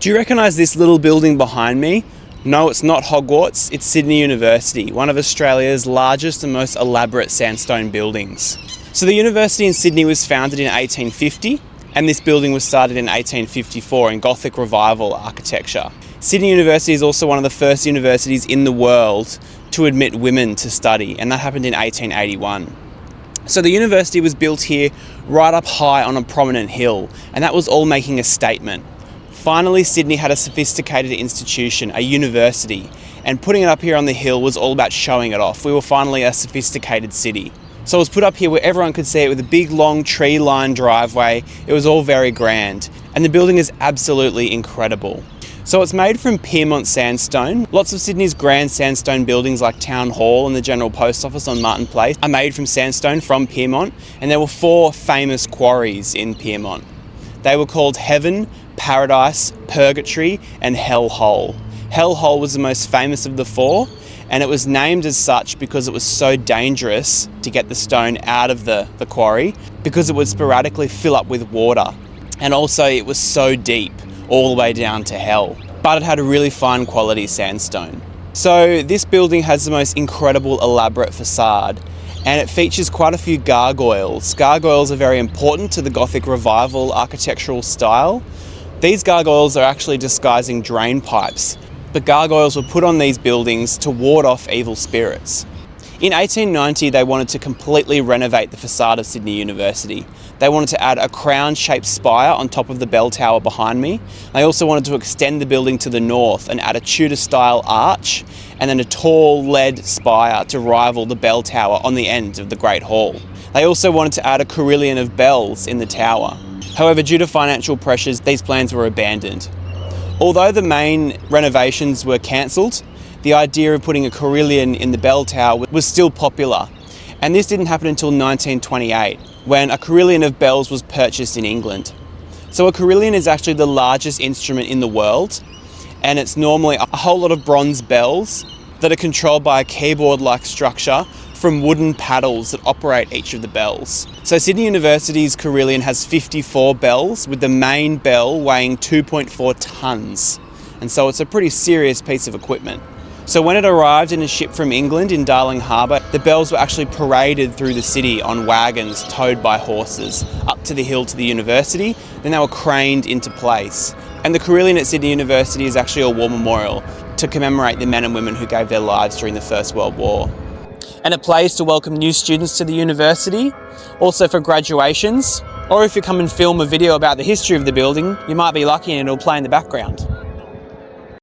Do you recognise this little building behind me? No, it's not Hogwarts, it's Sydney University, one of Australia's largest and most elaborate sandstone buildings. So the university in Sydney was founded in 1850, and this building was started in 1854 in Gothic Revival architecture. Sydney University is also one of the first universities in the world to admit women to study, and that happened in 1881. So the university was built here right up high on a prominent hill, and that was all making a statement. Finally, Sydney had a sophisticated institution, a university, and putting it up here on the hill was all about showing it off. We were finally a sophisticated city. So it was put up here where everyone could see it with a big long tree-lined driveway. It was all very grand, and the building is absolutely incredible. So it's made from Pyrmont sandstone. Lots of Sydney's grand sandstone buildings like Town Hall and the General Post Office on Martin Place are made from sandstone from Pyrmont, and there were 4 famous quarries in Pyrmont. They were called Heaven, Paradise, Purgatory and Hell Hole. Hell Hole was the most famous of the 4, and it was named as such because it was so dangerous to get the stone out of the quarry, because it would sporadically fill up with water, and also it was so deep all the way down to hell. But it had a really fine quality sandstone. So this building has the most incredible elaborate facade, and it features quite a few gargoyles. Gargoyles are very important to the Gothic Revival architectural style. These gargoyles are actually disguising drain pipes, but gargoyles were put on these buildings to ward off evil spirits. In 1890, they wanted to completely renovate the facade of Sydney University. They wanted to add a crown-shaped spire on top of the bell tower behind me. They also wanted to extend the building to the north and add a Tudor-style arch and then a tall lead spire to rival the bell tower on the end of the Great Hall. They also wanted to add a carillon of bells in the tower. However, due to financial pressures, these plans were abandoned. Although the main renovations were cancelled, the idea of putting a carillon in the bell tower was still popular. And this didn't happen until 1928, when a carillon of bells was purchased in England. So a carillon is actually the largest instrument in the world, and it's normally a whole lot of bronze bells that are controlled by a keyboard-like structure from wooden paddles that operate each of the bells. So Sydney University's carillon has 54 bells, with the main bell weighing 2.4 tonnes. And so it's a pretty serious piece of equipment. So when it arrived in a ship from England in Darling Harbour, the bells were actually paraded through the city on wagons towed by horses up to the hill to the university, then they were craned into place. And the carillon at Sydney University is actually a war memorial to commemorate the men and women who gave their lives during the First World War. And it plays to welcome new students to the university, also for graduations, or if you come and film a video about the history of the building, you might be lucky and it'll play in the background.